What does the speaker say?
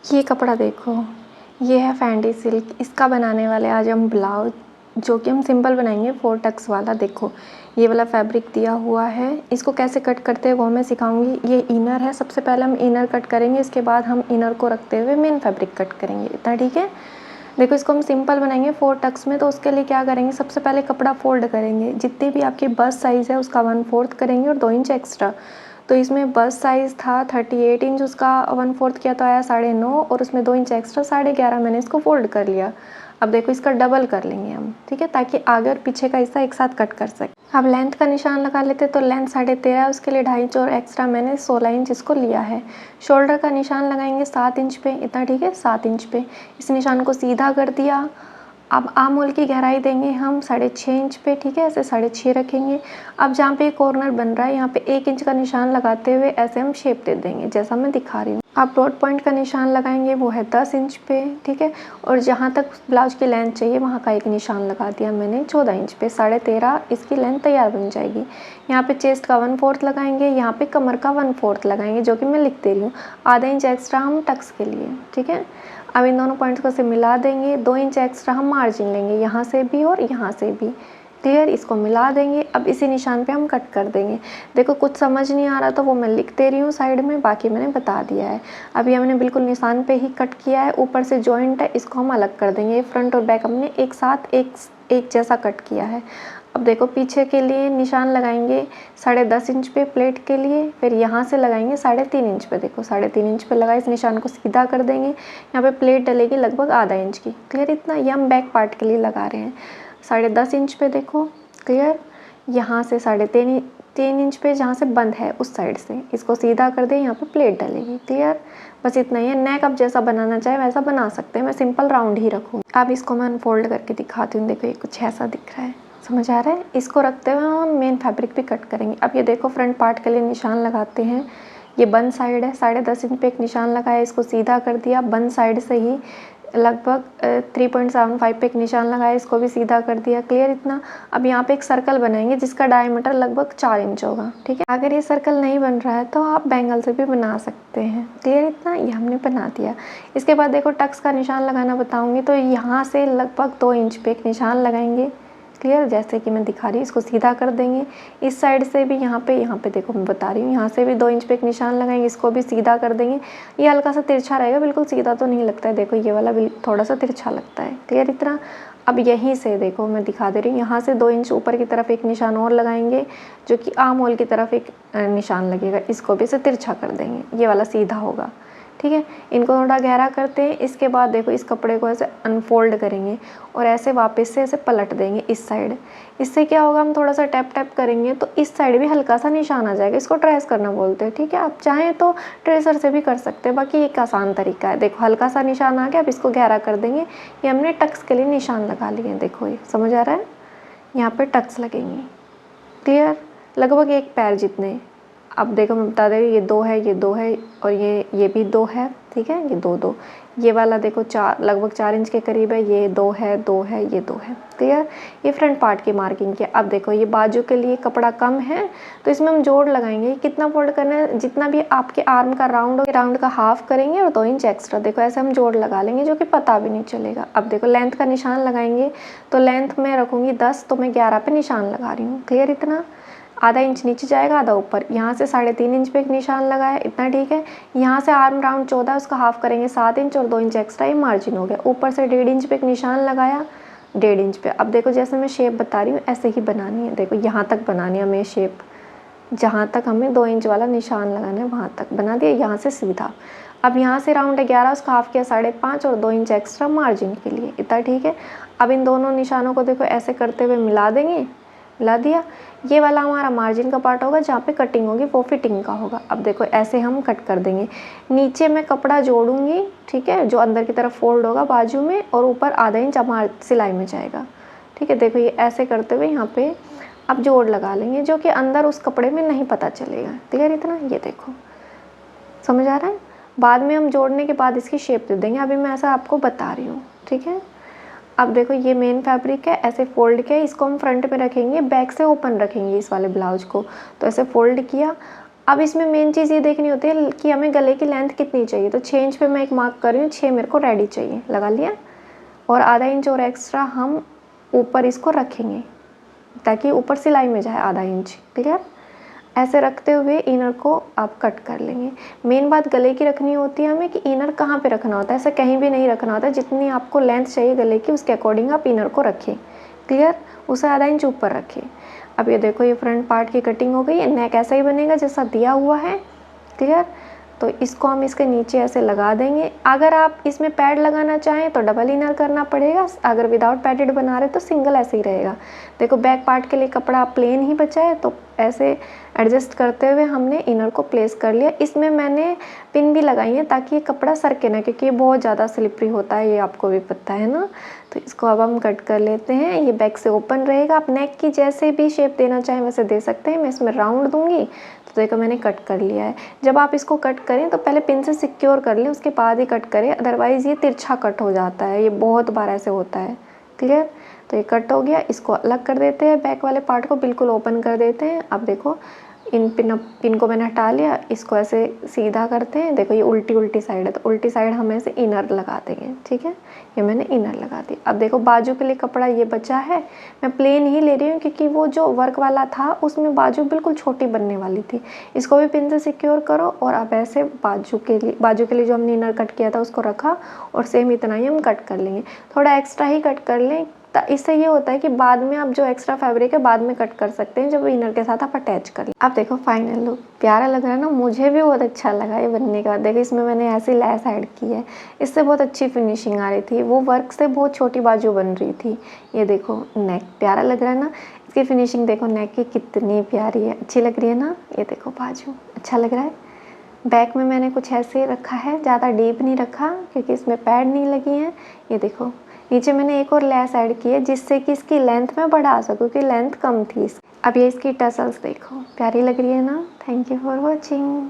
ये कपड़ा देखो, ये है फैंडी सिल्क। इसका बनाने वाले आज हम ब्लाउज, जो कि हम सिंपल बनाएंगे 4 टक्स वाला। देखो ये वाला फैब्रिक दिया हुआ है, इसको कैसे कट करते हैं वो मैं सिखाऊंगी। ये इनर है, सबसे पहले हम इनर कट करेंगे, इसके बाद हम इनर को रखते हुए मेन फैब्रिक कट करेंगे। इतना ठीक है। देखो इसको हम सिंपल बनाएंगे 4 टक्स में, तो उसके लिए क्या करेंगे, सबसे पहले कपड़ा फोल्ड करेंगे। जितनी भी आपकी बस्ट साइज़ है उसका 1/4 करेंगे और 2 इंच एक्स्ट्रा। तो इसमें बस्ट साइज़ था 38 इंच, उसका 1/4 किया तो आया 9.5, और उसमें 2 इंच एक्स्ट्रा 11.5 मैंने इसको फोल्ड कर लिया। अब देखो इसका डबल कर लेंगे हम, ठीक है, ताकि आगे और पीछे का हिस्सा एक साथ कट कर सकें। अब लेंथ का निशान लगा लेते, तो लेंथ 13.5 है, उसके लिए 2.5 इंच और एक्स्ट्रा मैंने 16 इंच इसको लिया है। शोल्डर का निशान लगाएंगे 7 इंच पे। इतना ठीक है, 7 इंच पे इस निशान को सीधा कर दिया। अब आर्म होल की गहराई देंगे हम 6.5 इंच पे, ठीक है, ऐसे 6.5 रखेंगे। अब जहाँ पे कॉर्नर बन रहा है यहाँ पे 1 इंच का निशान लगाते हुए ऐसे हम शेप दे देंगे, जैसा मैं दिखा रही हूँ। आप डॉट पॉइंट का निशान लगाएंगे, वो है 10 इंच पे, ठीक है। और जहाँ तक ब्लाउज की लेंथ चाहिए वहाँ का एक निशान लगा दिया मैंने 14 इंच पे। 13.5 इसकी लेंथ तैयार बन जाएगी। यहाँ पे चेस्ट का 1/4 लगाएंगे, यहाँ पे कमर का 1/4 लगाएंगे, जो कि मैं लिख दे रही हूँ। आधा इंच एक्स्ट्रा हम टक्स के लिए, ठीक है। अब इन दोनों पॉइंट्स को से मिला देंगे। 2 इंच एक्स्ट्रा हम मार्जिन लेंगे, यहाँ से भी और यहाँ से भी, क्लियर। इसको मिला देंगे। अब इसी निशान पे हम कट कर देंगे। देखो कुछ समझ नहीं आ रहा तो वो मैं लिख दे रही हूँ साइड में, बाकी मैंने बता दिया है। अब ये मैंने बिल्कुल निशान पे ही कट किया है। ऊपर से जॉइंट है, इसको हम अलग कर देंगे। फ्रंट और बैक हमने एक साथ एक जैसा कट किया है। अब देखो पीछे के लिए निशान लगाएंगे 10.5 इंच पे प्लेट के लिए, फिर यहाँ से लगाएंगे 3.5 इंच पे। देखो 3.5 इंच पे लगा, इस निशान को सीधा कर देंगे। यहाँ पे प्लेट डलेगी लगभग आधा इंच की, क्लियर। इतना ये हम बैक पार्ट के लिए लगा रहे हैं 10.5 इंच पे, देखो क्लियर। यहाँ से 3.5 इंच पे जहाँ से बंद है उस साइड से इसको सीधा कर दें, यहाँ पे प्लेट डलेगी, क्लियर। बस इतना ही है। नेक आप जैसा बनाना चाहे वैसा बना सकते हैं, मैं सिंपल राउंड ही रखूँ। अब इसको मैं अनफोल्ड करके दिखाती हूँ। देखो ये कुछ ऐसा दिख रहा है, समझ आ रहा है। इसको रखते हुए हम मेन फैब्रिक भी कट करेंगे। अब ये देखो फ्रंट पार्ट के लिए निशान लगाते हैं। ये बंद साइड है, 10.5 इंच पे एक निशान लगाया, इसको सीधा कर दिया। बंद साइड से ही लगभग 3.75 पे एक निशान लगाया, इसको भी सीधा कर दिया, क्लियर इतना। अब यहाँ पे एक सर्कल बनाएंगे जिसका डायमीटर लगभग 4 इंच होगा, ठीक है। अगर ये सर्कल नहीं बन रहा है तो आप बैंगल से भी बना सकते हैं, क्लियर इतना। ये हमने बना दिया। इसके बाद देखो टक्स का निशान लगाना बताऊंगी, तो यहाँ से लगभग 2 इंच पे एक निशान लगाएंगे, क्लियर, जैसे कि मैं दिखा रही हूँ। इसको सीधा कर देंगे। इस साइड से भी यहाँ पे देखो मैं बता रही हूँ, यहाँ से भी 2 इंच पे एक निशान लगाएंगे, इसको भी सीधा कर देंगे। ये हल्का सा तिरछा रहेगा, बिल्कुल सीधा तो नहीं लगता है। देखो ये वाला थोड़ा सा तिरछा लगता है, क्लियर इतना। अब यहीं से देखो मैं दिखा दे रही हूँ, यहाँ से 2 इंच ऊपर की तरफ एक निशान और लगाएंगे, जो कि आर्म होल की तरफ एक निशान लगेगा, इसको भी ऐसे तिरछा कर देंगे, ये वाला सीधा होगा, ठीक है। इनको थोड़ा गहरा करते हैं। इसके बाद देखो इस कपड़े को ऐसे अनफोल्ड करेंगे और ऐसे वापस से ऐसे पलट देंगे इस साइड। इससे क्या होगा, हम थोड़ा सा टैप टैप करेंगे तो इस साइड भी हल्का सा निशान आ जाएगा। इसको ट्रेस करना बोलते हैं, ठीक है। आप चाहें तो ट्रेसर से भी कर सकते हैं, बाकी एक आसान तरीका है। देखो हल्का सा निशान आ गया, अब इसको गहरा कर देंगे। ये हमने टक्स के लिए निशान लगा लिए हैं, देखो ये समझ आ रहा है। यहाँ पर टक्स लगेंगे, क्लियर, लगभग 1 पैर जितने। अब देखो मैं बता दे रही हूँ, ये 2 है, ये 2 है, और ये भी 2 है, ठीक है। ये 2 ये वाला देखो लगभग 4 इंच के करीब है। ये 2 है, 2 है, ये 2 है, क्लियर। ये फ्रंट पार्ट की मार्किंग की। अब देखो ये बाजू के लिए कपड़ा कम है तो इसमें हम जोड़ लगाएंगे। कितना फोल्ड करना है, जितना भी आपके आर्म का राउंड का हाफ करेंगे और 2 इंच एक्स्ट्रा, देखो ऐसे हम जोड़ लगा लेंगे, जो कि पता भी नहीं चलेगा। अब देखो लेंथ का निशान लगाएंगे, तो लेंथ में रखूँगी 10, तो मैं 11 पे निशान लगा रही हूँ, क्लियर इतना। आधा इंच नीचे जाएगा, आधा ऊपर। यहाँ से 3.5 इंच पे एक निशान लगाया, इतना ठीक है। यहाँ से आर्म राउंड 14, उसका हाफ करेंगे 7 इंच और 2 इंच एक्स्ट्रा, ये मार्जिन हो गया। ऊपर से 1.5 इंच पे एक निशान लगाया, 1.5 इंच पे। अब देखो जैसे मैं शेप बता रही हूँ ऐसे ही बनानी है। देखो यहाँ तक बनानी है हमें शेप, जहाँ तक हमें 2 इंच वाला निशान लगाना है वहाँ तक बना दिया, यहाँ से सीधा। अब यहाँ से राउंड है 11, उसका हाफ किया 5.5 और 2 इंच एक्स्ट्रा मार्जिन के लिए, इतना ठीक है। अब इन दोनों निशानों को देखो ऐसे करते हुए मिला देंगे, मिला दिया। ये वाला हमारा मार्जिन का पार्ट होगा, जहाँ पे कटिंग होगी वो फिटिंग का होगा। अब देखो ऐसे हम कट कर देंगे। नीचे मैं कपड़ा जोड़ूंगी, ठीक है, जो अंदर की तरफ फोल्ड होगा बाजू में, और ऊपर आधा इंच हमारे सिलाई में जाएगा, ठीक है। देखो ये ऐसे करते हुए यहाँ पे अब जोड़ लगा लेंगे, जो कि अंदर उस कपड़े में नहीं पता चलेगा, क्लियर इतना। ये देखो समझ आ रहा है। बाद में हम जोड़ने के बाद इसकी शेप दे देंगे, अभी मैं ऐसा आपको बता रही हूँ, ठीक है। अब देखो ये मेन फैब्रिक है, ऐसे फोल्ड किया, इसको हम फ्रंट में रखेंगे, बैक से ओपन रखेंगे इस वाले ब्लाउज को। तो ऐसे फोल्ड किया, अब इसमें मेन चीज़ ये देखनी होती है कि हमें गले की लेंथ कितनी चाहिए। तो 6 इंच पे मैं एक मार्क कर रही हूँ, 6 मेरे को रेडी चाहिए, लगा लिया। और आधा इंच और एक्स्ट्रा हम ऊपर इसको रखेंगे ताकि ऊपर सिलाई में जाए आधा इंच। क्लियर? ऐसे रखते हुए इनर को आप कट कर लेंगे। मेन बात गले की रखनी होती है हमें कि इनर कहाँ पे रखना होता है, ऐसे कहीं भी नहीं रखना होता है। जितनी आपको लेंथ चाहिए गले की उसके अकॉर्डिंग आप इनर को रखें। क्लियर? उसे आधा इंच ऊपर रखें। अब ये देखो, ये फ्रंट पार्ट की कटिंग हो गई। नेक ऐसा ही बनेगा जैसा दिया हुआ है। क्लियर? तो इसको हम इसके नीचे ऐसे लगा देंगे। अगर आप इसमें पैड लगाना चाहें तो डबल इनर करना पड़ेगा, अगर विदाउट पैडेड बना रहे तो सिंगल ऐसे ही रहेगा। देखो बैक पार्ट के लिए कपड़ा प्लेन ही बचा है, तो ऐसे एडजस्ट करते हुए हमने इनर को प्लेस कर लिया। इसमें मैंने पिन भी लगाई है ताकि ये कपड़ा सरके ना, क्योंकि ये बहुत ज़्यादा स्लिपरी होता है, ये आपको भी पता है ना। तो इसको अब हम कट कर लेते हैं। ये बैक से ओपन रहेगा। आप नेक की जैसे भी शेप देना चाहें वैसे दे सकते हैं। मैं इसमें राउंड दूंगी। तो देखो मैंने कट कर लिया है। जब आप इसको कट करें तो पहले पिन से सिक्योर कर लें, उसके बाद ही कट करें, अदरवाइज़ ये तिरछा कट हो जाता है। ये बहुत बार ऐसे होता है। क्लियर? तो ये कट हो गया। इसको अलग कर देते हैं, बैक वाले पार्ट को बिल्कुल ओपन कर देते हैं। अब देखो इन पिन को मैंने हटा लिया। इसको ऐसे सीधा करते हैं। देखो ये उल्टी साइड है, तो उल्टी साइड हम ऐसे इनर लगा देंगे। ठीक है, ये मैंने इनर लगा दी। अब देखो बाजू के लिए कपड़ा ये बचा है, मैं प्लेन ही ले रही हूँ क्योंकि वो जो वर्क वाला था उसमें बाजू बिल्कुल छोटी बनने वाली थी। इसको भी पिन से सिक्योर करो। और अब ऐसे बाजू के लिए जो हमने इनर कट किया था उसको रखा, और सेम इतना ही हम कट कर लेंगे। थोड़ा एक्स्ट्रा ही कट कर लें, इससे ये होता है कि बाद में आप जो एक्स्ट्रा फैब्रिक है बाद में कट कर सकते हैं जब इनर के साथ आप अटैच कर लें। अब देखो फाइनल लुक प्यारा लग रहा है ना, मुझे भी बहुत अच्छा लगा ये बनने के बाद। देखो इसमें मैंने ऐसी लैस ऐड की है, इससे बहुत अच्छी फिनिशिंग आ रही थी। वो वर्क से बहुत छोटी बाजू बन रही थी। ये देखो नेक प्यारा लग रहा है ना, इसकी फिनिशिंग देखो नेक की कितनी प्यारी है, अच्छी लग रही है ना। ये देखो बाजू अच्छा लग रहा है। बैक में मैंने कुछ ऐसे रखा है, ज़्यादा डीप नहीं रखा क्योंकि इसमें पैड नहीं लगी हैं। ये देखो नीचे मैंने एक और लेस ऐड की है जिससे कि इसकी लेंथ में बढ़ा सकूँ क्योंकि लेंथ कम थी। अब ये इसकी टसल्स देखो प्यारी लग रही है ना। Thank you for watching.